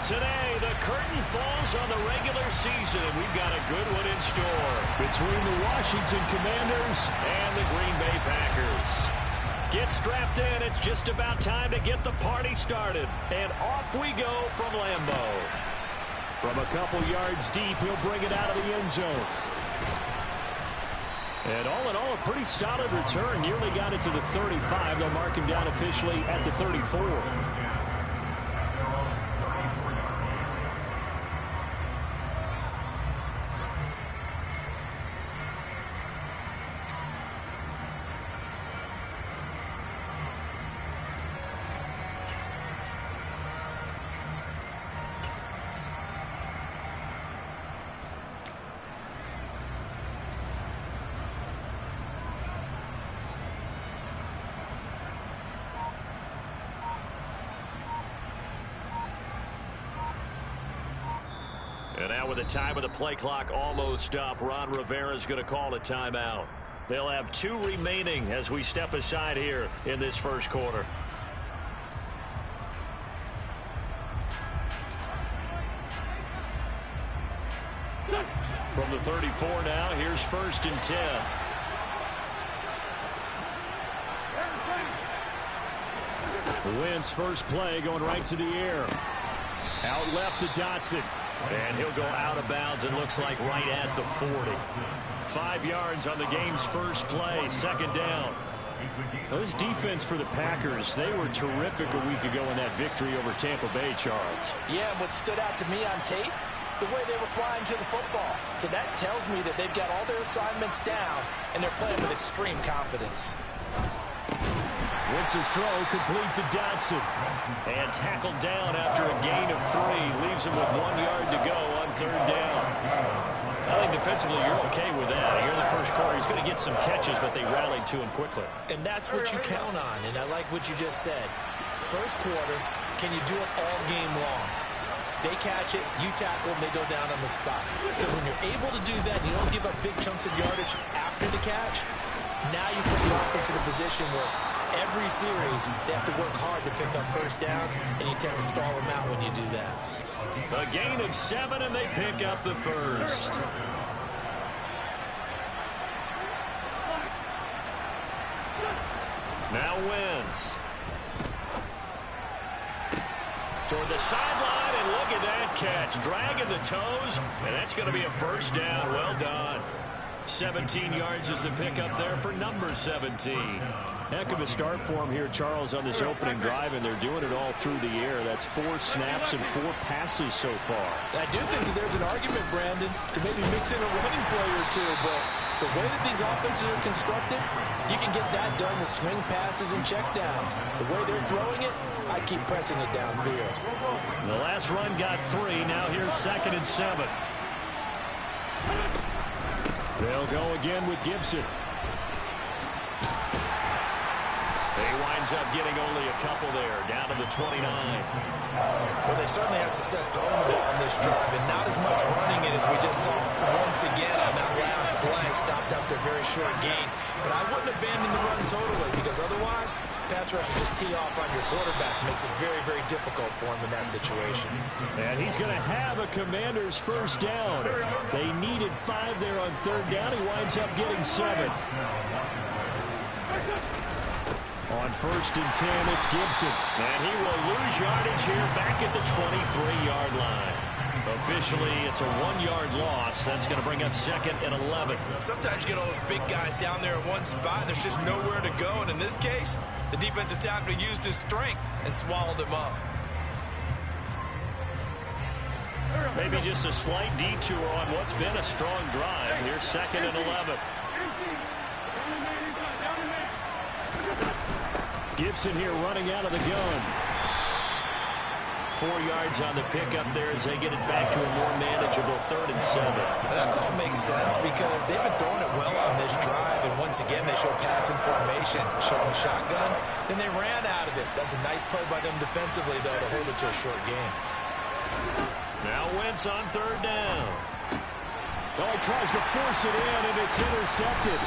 Today, the curtain falls on the regular season, and we've got a good one in store between the Washington Commanders and the Green Bay Packers. Get strapped in. It's just about time to get the party started. And off we go from Lambeau. From a couple yards deep, he'll bring it out of the end zone. And all in all, a pretty solid return. Nearly got it to the 35. They'll mark him down officially at the 34. And now with the time of the play clock almost up, Ron Rivera is going to call a timeout. They'll have 2 remaining as we step aside here in this first quarter. From the 34 now, here's 1st and 10. Wentz first play going right to the air. Out left to Dotson. And he'll go out of bounds, and looks like right at the 40. 5 yards on the game's first play, 2nd down. Well, this defense for the Packers, they were terrific a week ago in that victory over Tampa Bay, Charles. Yeah, and what stood out to me on tape, the way they were flying to the football. So that tells me that they've got all their assignments down, and they're playing with extreme confidence. Wentz's throw complete to Dotson. And tackled down after a gain of 3. Leaves him with 1 yard to go on 3rd down. I think defensively you're okay with that. Here in the first quarter, he's going to get some catches, but they rallied to him quickly. And that's what you count on, and I like what you just said. First quarter, can you do it all game long? They catch it, you tackle them, they go down on the spot. Because when you're able to do that, and you don't give up big chunks of yardage after the catch, now you put the offense in a position where every series, they have to work hard to pick up first downs, and you tend to stall them out when you do that. A gain of 7, and they pick up the first. Now Wentz. Toward the sideline, and look at that catch. Dragging the toes, and that's going to be a first down. Well done. 17 yards is the pickup there for number 17. Heck of a start for him here, Charles, on this opening drive, and they're doing it all through the air. That's 4 snaps and 4 passes so far. I do think that there's an argument, Brandon, to maybe mix in a running play or two, but the way that these offenses are constructed, you can get that done with swing passes and checkdowns. The way they're throwing it, I keep pressing it downfield. The last run got 3. Now here's 2nd and 7. They'll go again with Gibson. He winds up getting only a couple there, down to the 29. Well, they certainly had success throwing the ball on this drive, and not as much running it as we just saw once again on that last play. Stopped after a very short gain. But I wouldn't abandon the run totally, because otherwise, pass rushers just tee off on your quarterback. Makes it very, very difficult for him in that situation. And he's going to have a Commanders first down. They needed 5 there on 3rd down. He winds up getting 7. On 1st and 10, it's Gibson. And he will lose yardage here back at the 23-yard line. Officially, it's a 1-yard loss. That's going to bring up 2nd and 11. Sometimes you get all those big guys down there in one spot, and there's just nowhere to go. And in this case, the defensive tackle used his strength and swallowed him up. Maybe just a slight detour on what's been a strong drive. Here's 2nd and 11. Gibson here running out of the gun. 4 yards on the pickup there as they get it back to a more manageable 3rd and 7. That call makes sense because they've been throwing it well on this drive, and once again they show passing formation, showing shotgun. Then they ran out of it. That's a nice play by them defensively, though, to hold it to a short game. Now Wentz on 3rd down. Oh, he tries to force it in, and it's intercepted.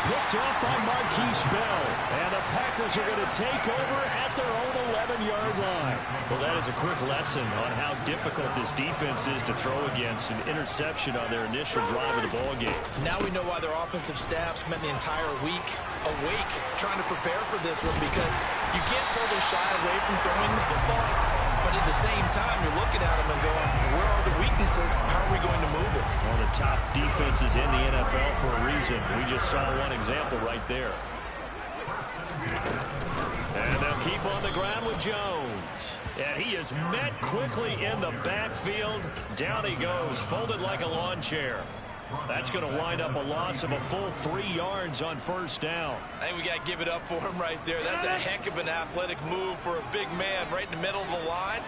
Picked off by Marquise Bell. And the Packers are going to take over at their own 11-yard line. Well, that is a quick lesson on how difficult this defense is to throw against. An interception on their initial drive of the ball game. Now we know why their offensive staff spent the entire week awake trying to prepare for this one, because you can't totally shy away from throwing the football. But at the same time, you're looking at them and going, where are the weaknesses? How are we going to move it? One of the top defenses in the NFL for a reason. We just saw one example right there. And they'll keep on the ground with Jones. And he is met quickly in the backfield. Down he goes, folded like a lawn chair. That's going to wind up a loss of a full 3 yards on first down. I think we got to give it up for him right there. That's a heck of an athletic move for a big man right in the middle of the line.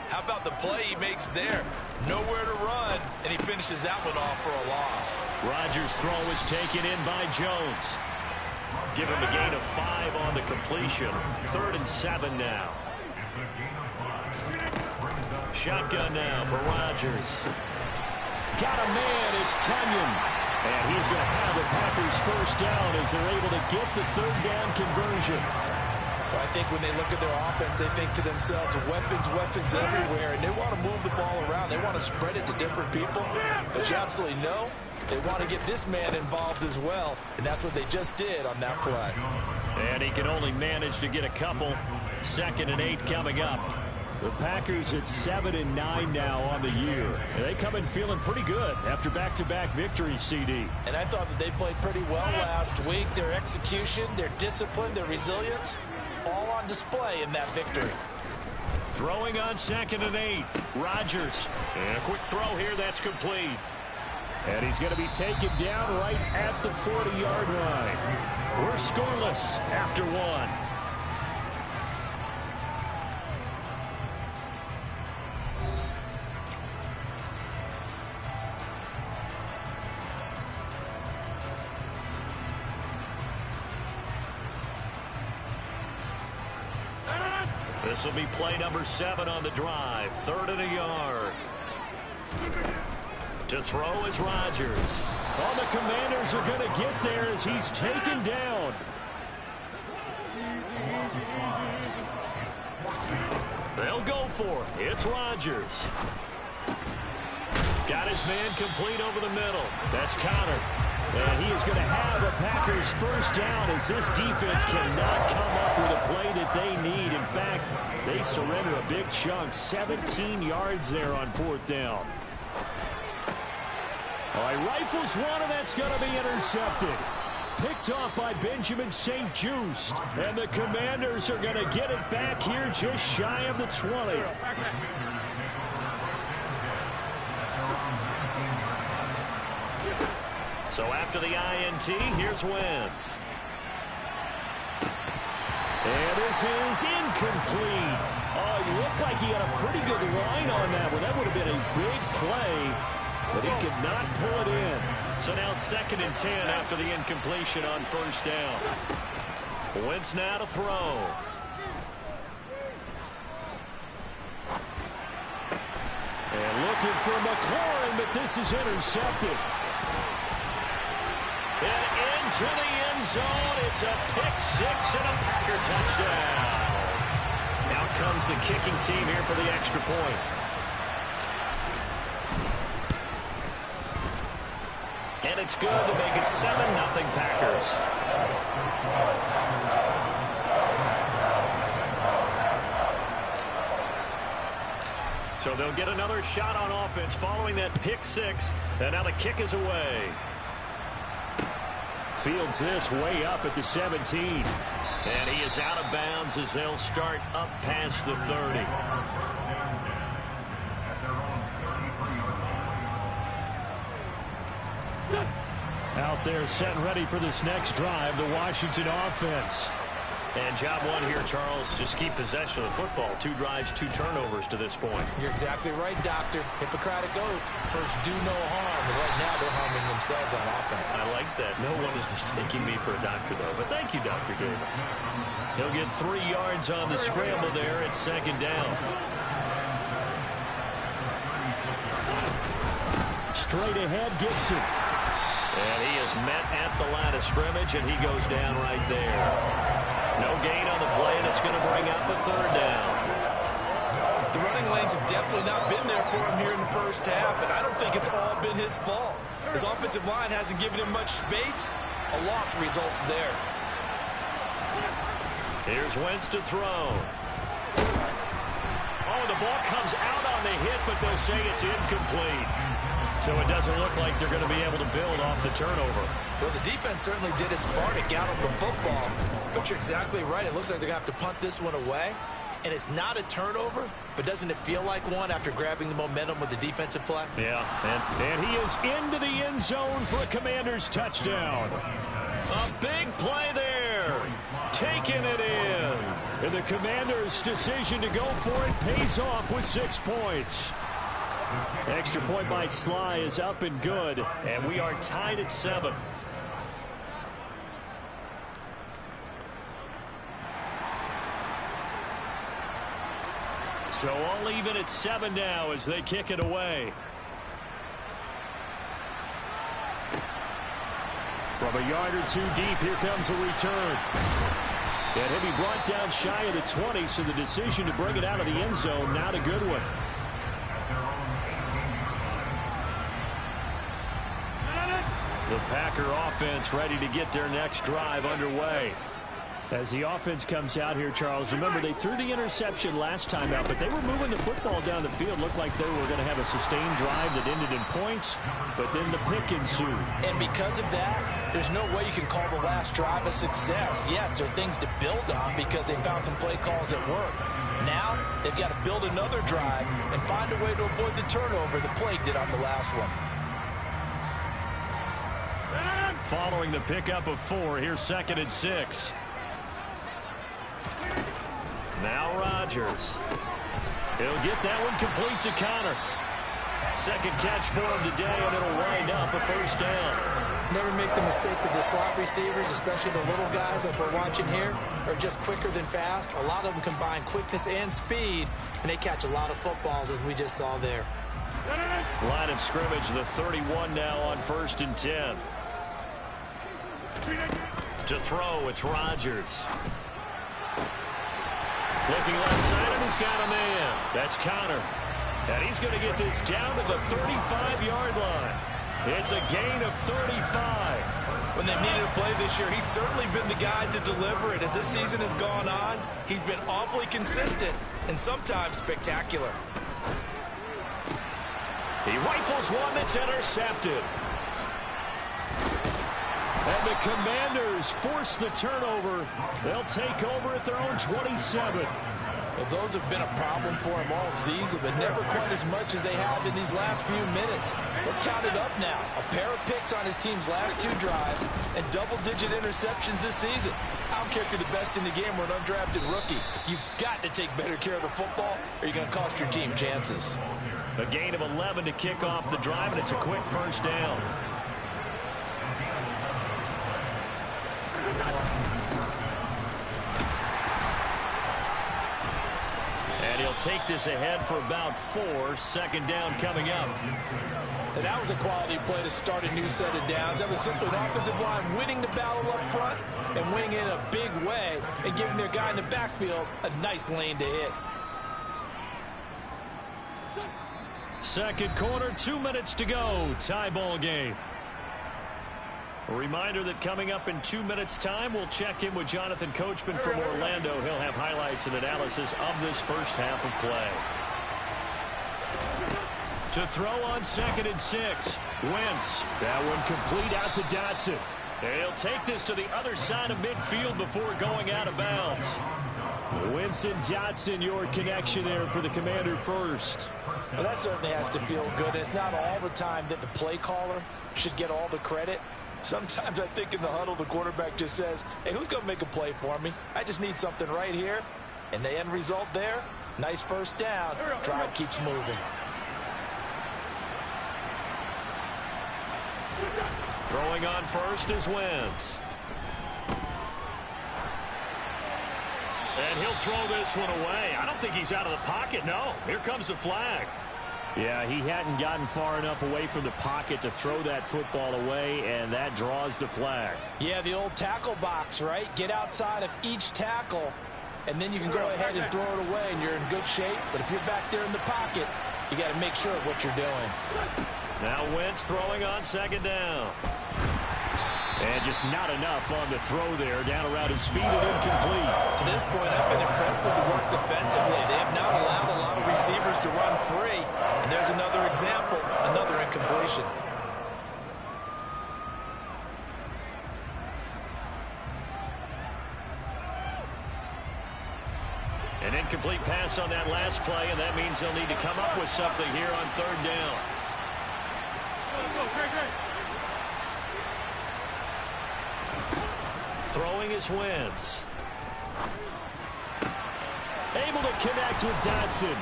How about the play he makes there? Nowhere to run, and he finishes that one off for a loss. Rodgers' throw is taken in by Jones. Give him a gain of 5 on the completion. 3rd and 7 now. Shotgun now for Rodgers. Got a man, it's Tunyon. And he's going to have the Packers first down as they're able to get the 3rd down conversion. Well, I think when they look at their offense, they think to themselves, weapons, weapons everywhere, and they want to move the ball around. They want to spread it to different people. But you absolutely know they want to get this man involved as well, and that's what they just did on that play. And he can only manage to get a couple. 2nd and 8 coming up. The Packers at 7-9 now on the year. And they come in feeling pretty good after back-to-back victories, CD. And I thought that they played pretty well last week. Their execution, their discipline, their resilience, all on display in that victory. Throwing on 2nd and 8. Rodgers. And a quick throw here that's complete. And he's going to be taken down right at the 40-yard line. We're scoreless after 1. This will be play number 7 on the drive. 3rd and a yard. To throw is Rodgers. Oh, the Commanders are going to get there as he's taken down. They'll go for it. It's Rodgers. Got his man complete over the middle. That's Connor. And he is going to have a Packers first down as this defense cannot come up with a play that they need. In fact, they surrender a big chunk. 17 yards there on 4th down. All right, rifles one, and that's going to be intercepted. Picked off by Benjamin St-Juste. And the Commanders are going to get it back here just shy of the 20. So after the INT, here's Wentz. And this is incomplete. Oh, he looked like he had a pretty good line on that one. That would have been a big play, but he could not pull it in. So now 2nd and 10 after the incompletion on first down. Wentz now to throw. And looking for McLaurin, but this is intercepted. And into the end zone, it's a pick-6 and a Packer touchdown. Out comes the kicking team here for the extra point. And it's good to make it 7-0 Packers. So they'll get another shot on offense following that pick-6. And now the kick is away. Fields this way up at the 17. And he is out of bounds as they'll start up past the 30. Out there set and ready for this next drive, the Washington offense. And job one here, Charles, just keep possession of the football. 2 drives, 2 turnovers to this point. You're exactly right, Doctor. Hippocratic oath. First, do no harm. But right now, they're harming themselves on offense. I like that. No one is mistaking me for a doctor, though. But thank you, Dr. Davis. He'll get 3 yards on the scramble there at 2nd down. Straight ahead, Gibson. And he is met at the line of scrimmage, and he goes down right there. No gain on the play, and it's going to bring up a third down. The running lanes have definitely not been there for him here in the first half, and I don't think it's all been his fault. His offensive line hasn't given him much space. A loss results there. Here's Wentz to throw. Oh, the ball comes out on the hit, but they'll say it's incomplete. So it doesn't look like they're going to be able to build off the turnover. Well, the defense certainly did its part to get the football. But you're exactly right. It looks like they're going to have to punt this one away. And it's not a turnover, but doesn't it feel like one after grabbing the momentum with the defensive play? Yeah, and he is into the end zone for a Commanders touchdown. A big play there. Taking it in. And the Commanders' decision to go for it pays off with 6 points. Extra point by Sly is up and good, and we are tied at 7. So all even at 7 now as they kick it away. From a yard or 2 deep, here comes a return. And he'll be brought down shy of the 20, so the decision to bring it out of the end zone, not a good one. The Packer offense ready to get their next drive underway. As the offense comes out here, Charles, remember they threw the interception last time out, but they were moving the football down the field. Looked like they were going to have a sustained drive that ended in points, but then the pick ensued. And because of that, there's no way you can call the last drive a success. Yes, there are things to build on because they found some play calls that work. Now, they've got to build another drive and find a way to avoid the turnover the Plague did on the last one. Following the pickup of 4, here's 2nd and 6. Now Rodgers. He'll get that one complete to Connor. Second catch for him today, and it'll wind up a first down. Never make the mistake that the slot receivers, especially the little guys like we're watching here, are just quicker than fast. A lot of them combine quickness and speed, and they catch a lot of footballs, as we just saw there. Line of scrimmage, the 31 now on 1st and 10. To throw, it's Rodgers. Looking left side, and he's got a man. That's Connor. And he's going to get this down to the 35-yard line. It's a gain of 35. When they needed a play this year, he's certainly been the guy to deliver it. As this season has gone on, he's been awfully consistent and sometimes spectacular. He rifles one that's intercepted. And the Commanders force the turnover. They'll take over at their own 27. Well, those have been a problem for him all season, but never quite as much as they have in these last few minutes. Let's count it up now. A pair of picks on his team's last 2 drives and double-digit interceptions this season. I don't care if you're the best in the game or an undrafted rookie. You've got to take better care of the football or you're going to cost your team chances. A gain of 11 to kick off the drive, and it's a quick first down. And he'll take this ahead for about 4. 2nd down coming up. And that was a quality play to start a new set of downs. That was simply an offensive line winning the battle up front and winning in a big way and giving their guy in the backfield a nice lane to hit. 2nd quarter, 2 minutes to go. Tie ball game. A reminder that coming up in 2 minutes' time, we'll check in with Jonathan Coachman from Orlando. He'll have highlights and analysis of this first half of play. To throw on 2nd and 6. Wentz. That one complete out to Dotson. And he'll take this to the other side of midfield before going out of bounds. Winston Dotson, your connection there for the Commander first. Well, that certainly has to feel good. It's not all the time that the play caller should get all the credit. Sometimes I think in the huddle, the quarterback just says, hey, who's going to make a play for me? I just need something right here. And the end result there, nice first down. Drive keeps moving. Throwing on first is Wentz. And he'll throw this one away. I don't think he's out of the pocket, no. Here comes the flag. Yeah, he hadn't gotten far enough away from the pocket to throw that football away, and that draws the flag. Yeah, the old tackle box, right? Get outside of each tackle, and then you can go ahead and throw it away, and you're in good shape. But if you're back there in the pocket, you got to make sure of what you're doing. Now Wentz throwing on second down. And just not enough on the throw there. Down around his feet and incomplete. To this point, I've been impressed with the work defensively. They have not allowed a lot of receivers to run free. And there's another example, another incompletion. An incomplete pass on that last play, and that means they'll need to come up with something here on third down. Throwing is Wentz. Able to connect with Dotson.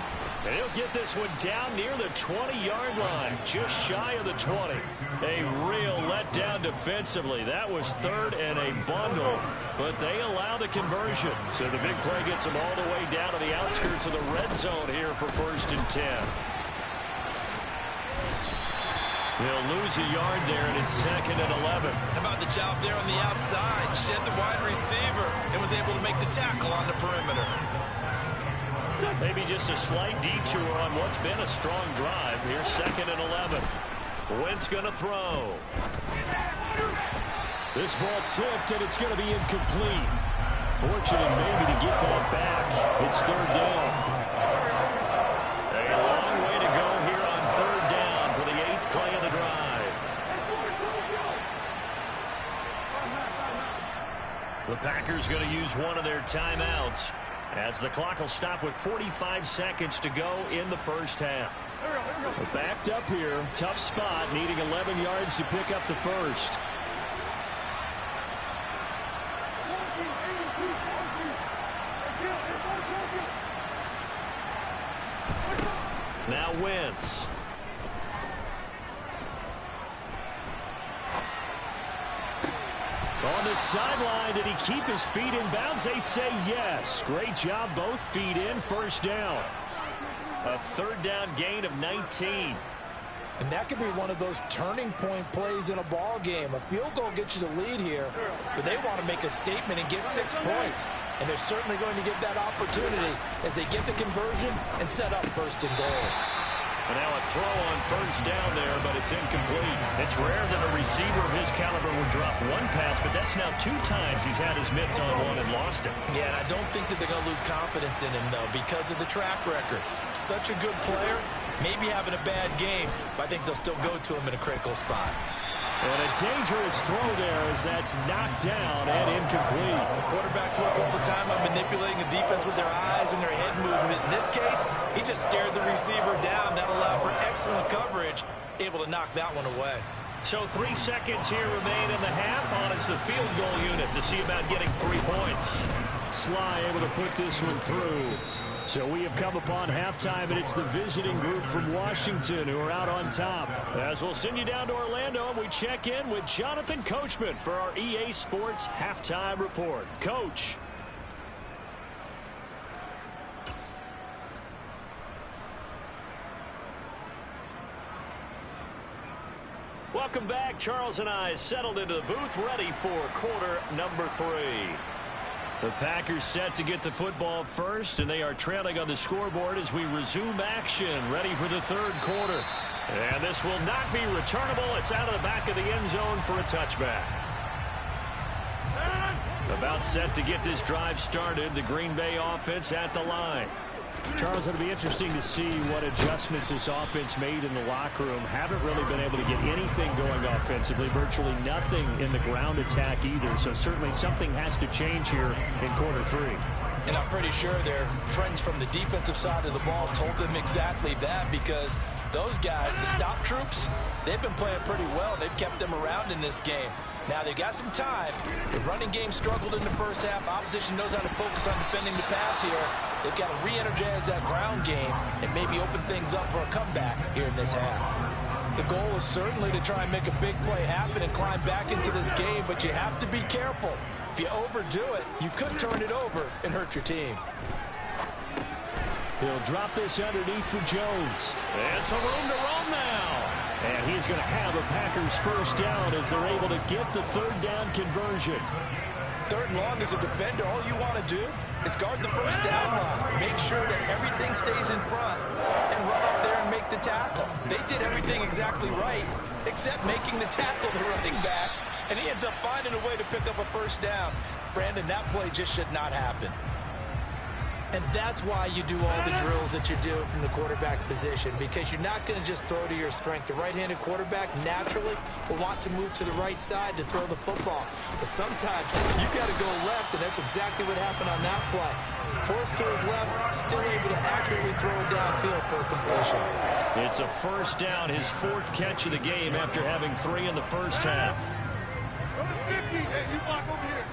And he'll get this one down near the 20-yard line, just shy of the 20. A real letdown defensively. That was third and a bundle, but they allow the conversion. So the big play gets them all the way down to the outskirts of the red zone here for 1st and 10. They'll lose a yard there, and it's 2nd and 11. How about the job there on the outside? Shed the wide receiver and was able to make the tackle on the perimeter. Maybe just a slight detour on what's been a strong drive. Here's 2nd and 11. Wentz going to throw. This ball tipped, and it's going to be incomplete. Fortunate maybe to get that back. It's third down. A long way to go here on third down for the 8th play of the drive. The Packers going to use one of their timeouts, as the clock will stop with 45 seconds to go in the first half. Backed up here, tough spot, needing 11 yards to pick up the first. Now Wentz. On the sideline, did he keep his feet in bounds? They say yes. Great job, both feet in, first down. A third down gain of 19. And that could be one of those turning point plays in a ball game. A field goal gets you the lead here, but they want to make a statement and get 6 points. And they're certainly going to get that opportunity as they get the conversion and set up 1st and goal. And now a throw on first down there, but it's incomplete. It's rare that a receiver of his caliber would drop one pass, but that's now 2 times he's had his mitts on one and lost it. Yeah, and I don't think that they're going to lose confidence in him, though, because of the track record. Such a good player, maybe having a bad game, but I think they'll still go to him in a critical spot. And a dangerous throw there as that's knocked down and incomplete. Quarterbacks work all the time on manipulating the defense with their eyes and their head movement. In this case, he just stared the receiver down. That allowed for excellent coverage, able to knock that one away. So 3 seconds here remain in the half. On it's the field goal unit to see about getting 3 points. Sly able to put this one through. So we have come upon halftime, and it's the visiting group from Washington who are out on top. As we'll send you down to Orlando, and we check in with Jonathan Coachman for our EA Sports Halftime Report. Coach. Welcome back. Charles and I settled into the booth, ready for quarter number 3. The Packers set to get the football first, and they are trailing on the scoreboard as we resume action, ready for the third quarter. And this will not be returnable. It's out of the back of the end zone for a touchback. About set to get this drive started, the Green Bay offense at the line. Charles, it'll be interesting to see what adjustments this offense made in the locker room. Haven't really been able to get anything going offensively, virtually nothing in the ground attack either. So certainly something has to change here in quarter 3. And I'm pretty sure their friends from the defensive side of the ball told them exactly that, because those guys, the stop troops, they've been playing pretty well. They've kept them around in this game. Now, they've got some time. The running game struggled in the first half. Opposition knows how to focus on defending the pass here. They've got to re-energize that ground game and maybe open things up for a comeback here in this half. The goal is certainly to try and make a big play happen and climb back into this game, but you have to be careful. If you overdo it, you could turn it over and hurt your team. He'll drop this underneath for Jones. And some room to roam now. And he's going to have a Packers first down as they're able to get the third down conversion. Third and long as a defender, all you want to do is guard the first down line. Make sure that everything stays in front and run up there and make the tackle. They did everything exactly right except making the tackle the running back, and he ends up finding a way to pick up a first down. Brandon, that play just should not happen. And that's why you do all the drills that you do from the quarterback position, because you're not going to just throw to your strength. The right-handed quarterback naturally will want to move to the right side to throw the football. But sometimes you got to go left, and that's exactly what happened on that play. Forced to his left, still able to accurately throw it downfield for a completion. It's a first down, his fourth catch of the game after having 3 in the first half. Number 50, hey, you block over here.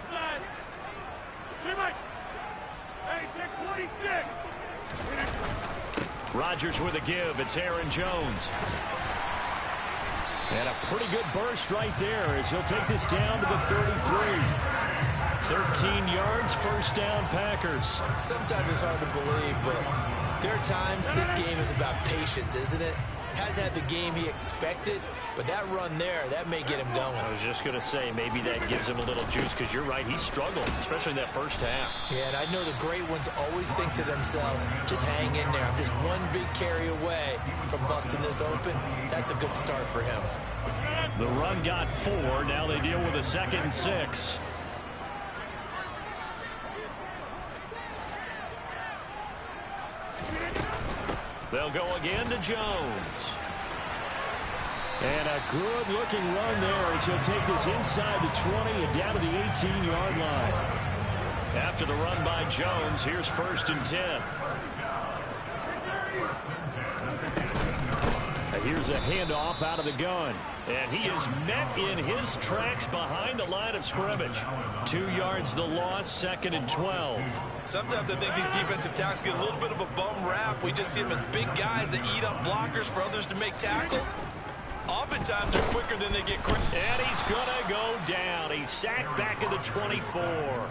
Inside. Hey, Mike. Hey, take 26. Rodgers with a give. It's Aaron Jones. And a pretty good burst right there as he'll take this down to the 33. 13 yards, first down, Packers. Sometimes it's hard to believe, but there are times this game is about patience, isn't it? Has had the game he expected, but that run there, that may get him going. I was just going to say, maybe that gives him a little juice, because you're right, he struggled, especially in that first half. Yeah, and I know the great ones always think to themselves, just hang in there. I'm just one big carry away from busting this open. That's a good start for him. The run got 4. Now they deal with a 2nd and 6. They'll go again to Jones. And a good-looking run there as he'll take this inside the 20 and down to the 18-yard line. After the run by Jones, here's 1st and 10. Here's a handoff out of the gun. And he is met in his tracks behind the line of scrimmage. 2 yards the loss, 2nd and 12. Sometimes I think these defensive tackles get a little bit of a bum rap. We just see them as big guys that eat up blockers for others to make tackles. Oftentimes they're quicker than they get quick. And he's going to go down. He's sacked back at the 24.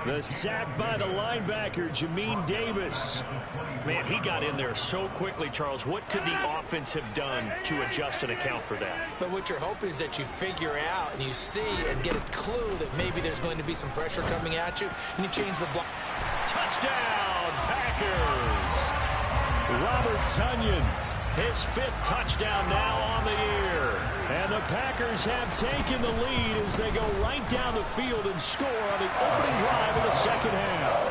The sack by the linebacker, Jamin Davis. Man, he got in there so quickly, Charles. What could the offense have done to adjust and account for that? But what you're hoping is that you figure out and you see and get a clue that maybe there's going to be some pressure coming at you, and you change the block. Touchdown, Packers! Robert Tonyan, his 5th touchdown now on the year. And the Packers have taken the lead as they go right down the field and score on the opening drive of the second half.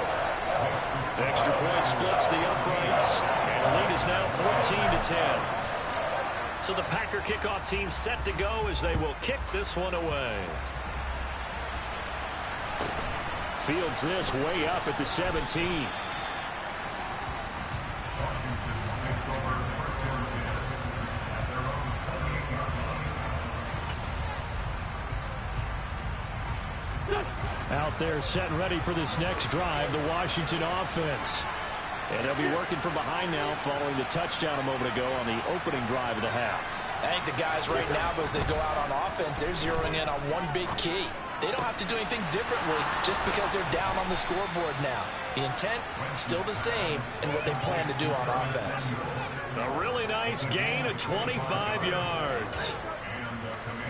Extra point splits the uprights, and the lead is now 14-10. So the Packer kickoff team set to go as they will kick this one away. Fields this way up at the 17. Out there set and ready for this next drive, the Washington offense. And they'll be working from behind now following the touchdown a moment ago on the opening drive of the half. I think the guys right now, as they go out on offense, they're zeroing in on one big key. They don't have to do anything differently just because they're down on the scoreboard now. The intent still the same in what they plan to do on offense. A really nice gain of 25 yards.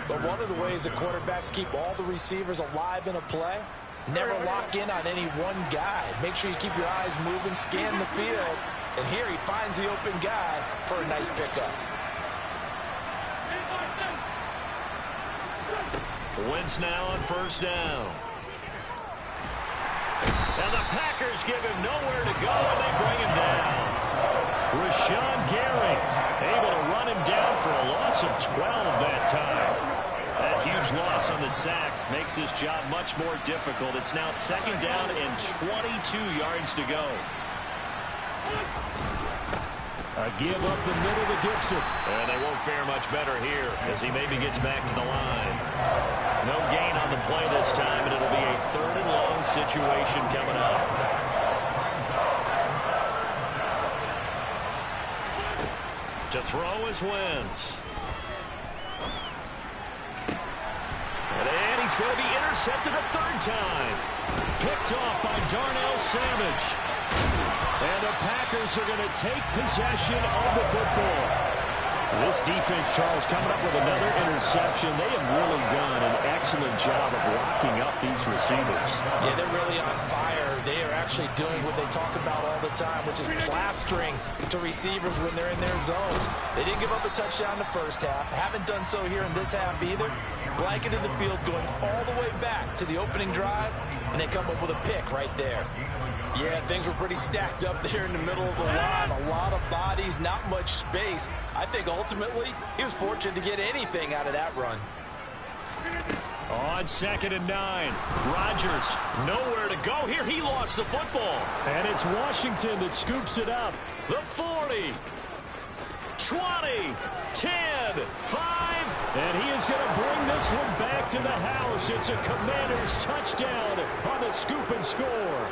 But one of the ways the quarterbacks keep all the receivers alive in a play, never lock in on any one guy. Make sure you keep your eyes moving, scan the field. And here he finds the open guy for a nice pickup. Wentz now on first down. And the Packers give him nowhere to go, and they bring him down. Rashawn Gary able to run him down for a loss of 12 that time. That huge loss on the sack makes this job much more difficult. It's now 2nd down and 22 yards to go. A give up the middle to Gibson. And they won't fare much better here as he maybe gets back to the line. No gain on the play this time, and it'll be a 3rd and long situation coming up. To throw is Wentz. And he's going to be intercepted a 3rd time. picked off by Darnell Savage. And the Packers are going to take possession of the football. This defense, Charles, coming up with another interception. They have really done an excellent job of locking up these receivers. Yeah, they're really on fire. They are actually doing what they talk about all the time, which is plastering to receivers when they're in their zones. They didn't give up a touchdown in the first half. Haven't done so here in this half either. Blanketed the field going all the way back to the opening drive, and they come up with a pick right there. Yeah, things were pretty stacked up there in the middle of the line. A lot of bodies, not much space. I think ultimately he was fortunate to get anything out of that run. On 2nd and 9, Rodgers nowhere to go here. He lost the football. And it's Washington that scoops it up. The 40, 20, 10, 5. And he is going to bring this one back to the house. It's a Commanders touchdown on the scoop and score.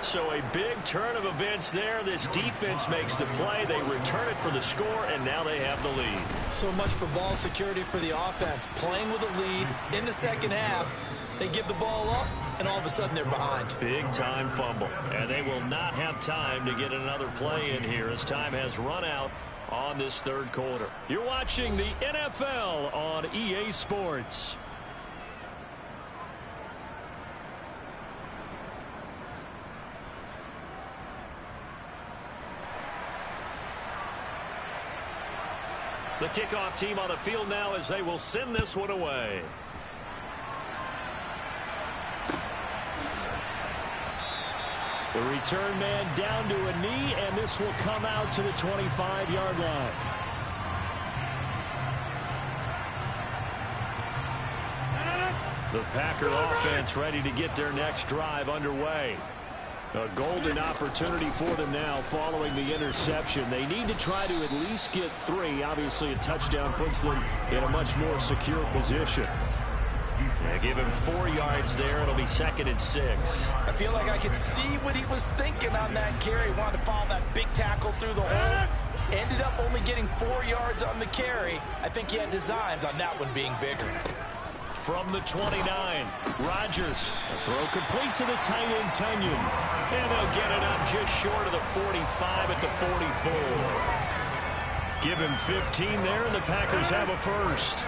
So a big turn of events there. This defense makes the play. They return it for the score, and now they have the lead. So much for ball security for the offense. Playing with a lead in the second half. They give the ball up, and all of a sudden they're behind. Big-time fumble. And they will not have time to get another play in here as time has run out on this third quarter. You're watching the NFL on EA Sports. The kickoff team on the field now as they will send this one away. The return man down to a knee, and this will come out to the 25-yard line. The Packer offense ready to get their next drive underway. A golden opportunity for them now following the interception. They need to try to at least get 3. Obviously, a touchdown puts them in a much more secure position. They give him 4 yards there. It'll be 2nd and 6. I feel like I could see what he was thinking on that carry. Wanted to follow that big tackle through the hole. Ended up only getting 4 yards on the carry. I think he had designs on that one being bigger. From the 29, Rodgers. A throw complete to the tight end, Tunyon. And they'll get it up just short of the 45 at the 44. Give him 15 there, and the Packers have a first.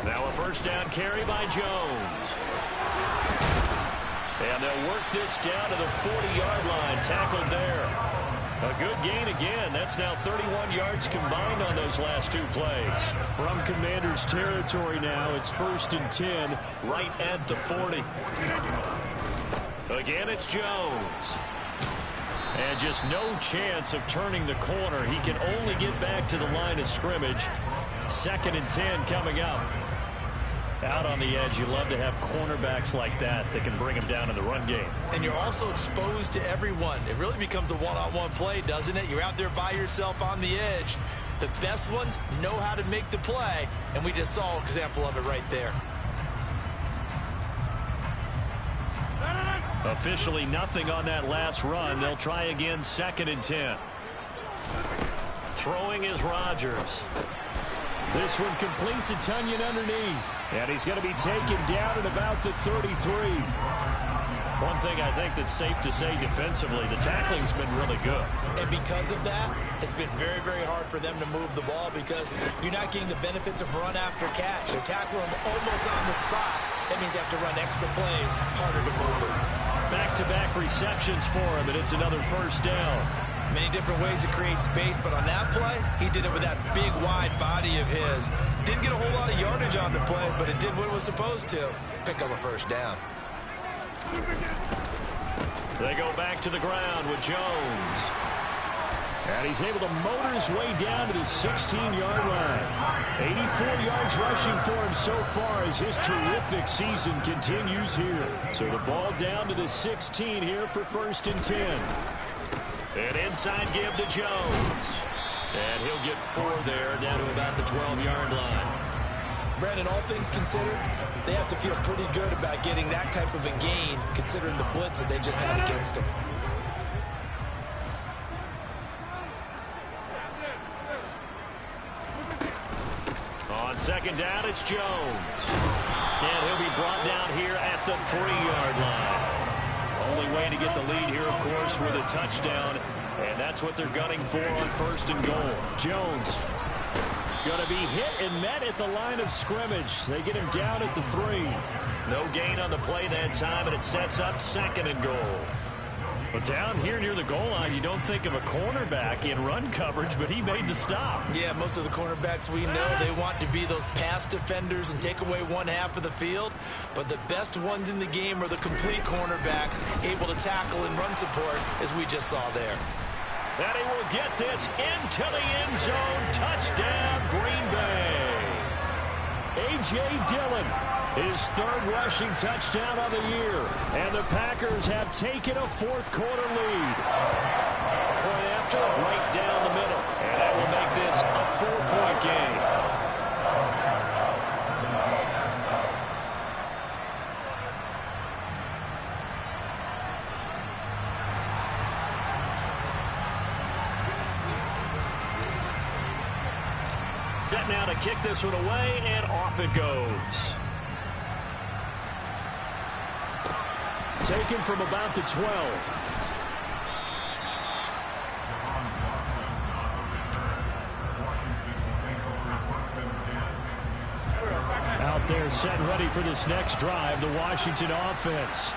Now a first down carry by Jones. And they'll work this down to the 40-yard line. Tackled there. A good gain again. That's now 31 yards combined on those last 2 plays. From Commanders territory now, it's 1st and 10, right at the 40. Again, it's Jones. And just no chance of turning the corner. He can only get back to the line of scrimmage. 2nd and 10 coming up. Out on the edge, you love to have cornerbacks like that can bring him down in the run game. And you're also exposed to everyone. It really becomes a one-on-one play, doesn't it? You're out there by yourself on the edge. The best ones know how to make the play, and we just saw an example of it right there. Officially nothing on that last run. They'll try again, 2nd and 10. Throwing is Rodgers. This one complete to Tunyon underneath. And he's going to be taken down at about the 33. One thing I think that's safe to say defensively, the tackling's been really good. And because of that, it's been very, very hard for them to move the ball because you're not getting the benefits of run after catch. They're tackling them almost on the spot. That means you have to run extra plays, harder to move it. Back-to-back receptions for him, and it's another first down. Many different ways to create space, but on that play, he did it with that big, wide body of his. Didn't get a whole lot of yardage on the play, but it did what it was supposed to. Pick up a first down. They go back to the ground with Jones. And he's able to motor his way down to the 16-yard line. 84 yards rushing for him so far as his terrific season continues here. So the ball down to the 16 here for 1st and 10. An inside give to Jones. And he'll get 4 there, down to about the 12-yard line. Brandon, all things considered, they have to feel pretty good about getting that type of a gain, considering the blitz that they just had against them. On second down, it's Jones. And he'll be brought down here at the 3-yard line. Only way to get the lead here, of course, with a touchdown. And that's what they're gunning for on 1st and goal. Jones going to be hit and met at the line of scrimmage. They get him down at the 3. No gain on the play that time, and it sets up 2nd and goal. But down here near the goal line, you don't think of a cornerback in run coverage, but he made the stop. Yeah, most of the cornerbacks we know, they want to be those pass defenders and take away one half of the field. But the best ones in the game are the complete cornerbacks, able to tackle and run support, as we just saw there. And he will get this into the end zone. Touchdown, Green Bay. A.J. Dillon, his 3rd rushing touchdown of the year. And the Packers have taken a 4th quarter lead. Point after, right down the middle. And that will make this a 4-point game. Set now to kick this one away, and off it goes. Taken from about the 12. Out there set and ready for this next drive, the Washington offense.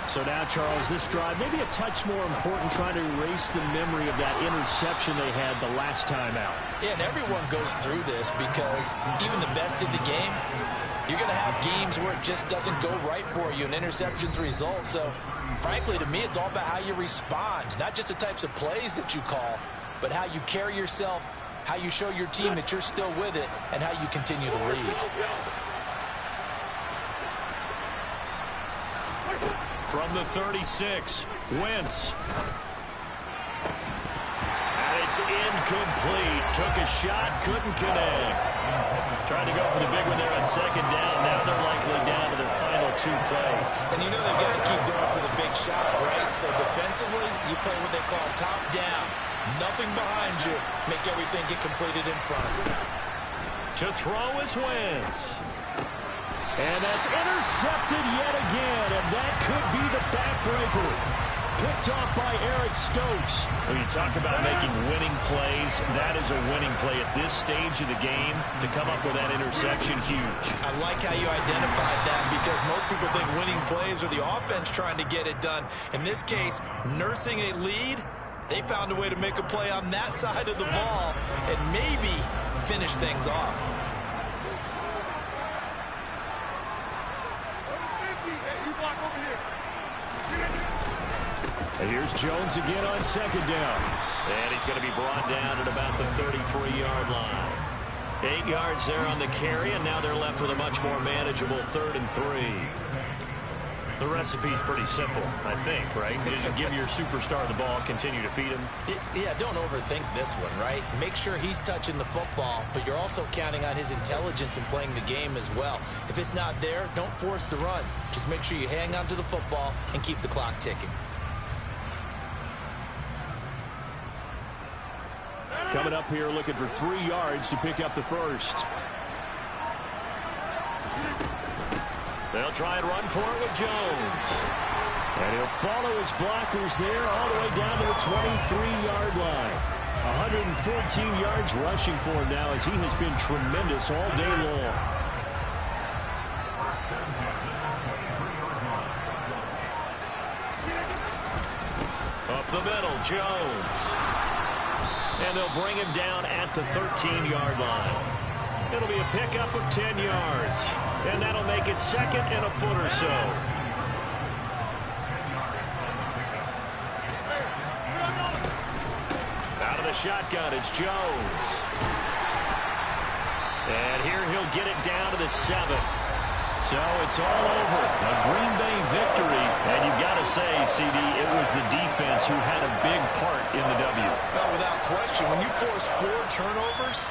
So now, Charles, this drive maybe a touch more important, trying to erase the memory of that interception they had the last time out. Yeah, and everyone goes through this because even the best in the game, you're going to have games where it just doesn't go right for you and interceptions result. So, frankly, to me, it's all about how you respond, not just the types of plays that you call, but how you carry yourself, how you show your team that you're still with it, and how you continue to lead. From the 36, Wentz. And it's incomplete. Took a shot, couldn't connect. Tried to go for the big one there on 2nd down. Now they're likely down to their final 2 plays. And you know they've got to keep going for the big shot, right? So defensively, you play what they call top down. Nothing behind you. Make everything get completed in front. To throw is Wentz. And that's intercepted yet again, and that could be the backbreaker. Picked off by Eric Stokes. When you talk about making winning plays, that is a winning play at this stage of the game. To come up with that interception, huge. I like how you identified that because most people think winning plays are the offense trying to get it done. In this case, nursing a lead, they found a way to make a play on that side of the ball and maybe finish things off. And here's Jones again on 2nd down. And he's going to be brought down at about the 33-yard line. 8 yards there on the carry, and now they're left with a much more manageable 3rd and 3. The recipe's pretty simple, I think, right? You just give your superstar the ball, continue to feed him. Yeah, don't overthink this one, right? Make sure he's touching the football, but you're also counting on his intelligence in playing the game as well. If it's not there, don't force the run. Just make sure you hang on to the football and keep the clock ticking. Coming up here looking for 3 yards to pick up the 1st. They'll try and run for it with Jones. And he'll follow his blockers there all the way down to the 23-yard line. 114 yards rushing for him now as he has been tremendous all day long. Up the middle, Jones. And they'll bring him down at the 13-yard line. It'll be a pickup of 10 yards. And that'll make it 2nd and a foot or so. Out of the shotgun, it's Jones. And here he'll get it down to the 7. So it's all over. A Green Bay victory. And you've got to say, CD, it was the defense who had a big part in the W. Oh, without question. When you force 4 turnovers,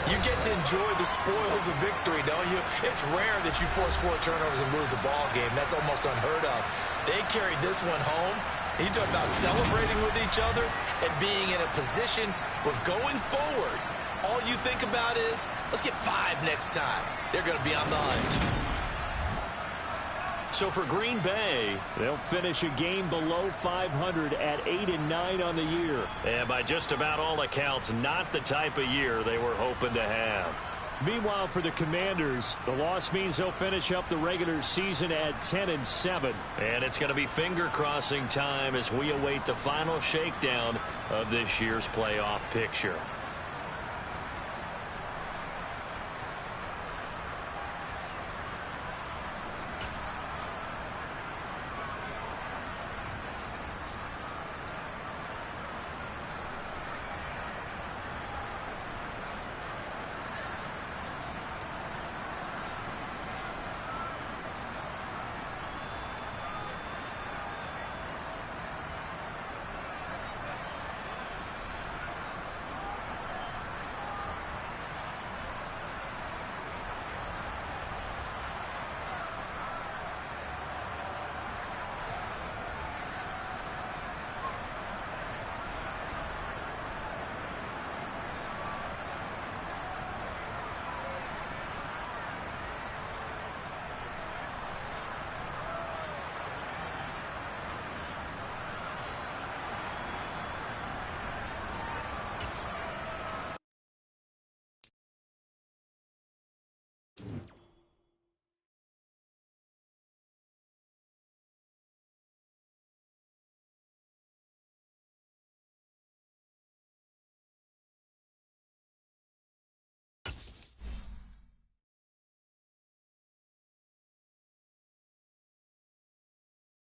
you get to enjoy the spoils of victory, don't you? It's rare that you force 4 turnovers and lose a ball game. That's almost unheard of. They carried this one home. You talk about celebrating with each other and being in a position where going forward, all you think about is, let's get 5 next time. They're going to be on the hunt. So for Green Bay, they'll finish a game below 500 at 8-9 on the year. And by just about all accounts, not the type of year they were hoping to have. Meanwhile, for the Commanders, the loss means they'll finish up the regular season at 10-7. And it's going to be finger-crossing time as we await the final shakedown of this year's playoff picture.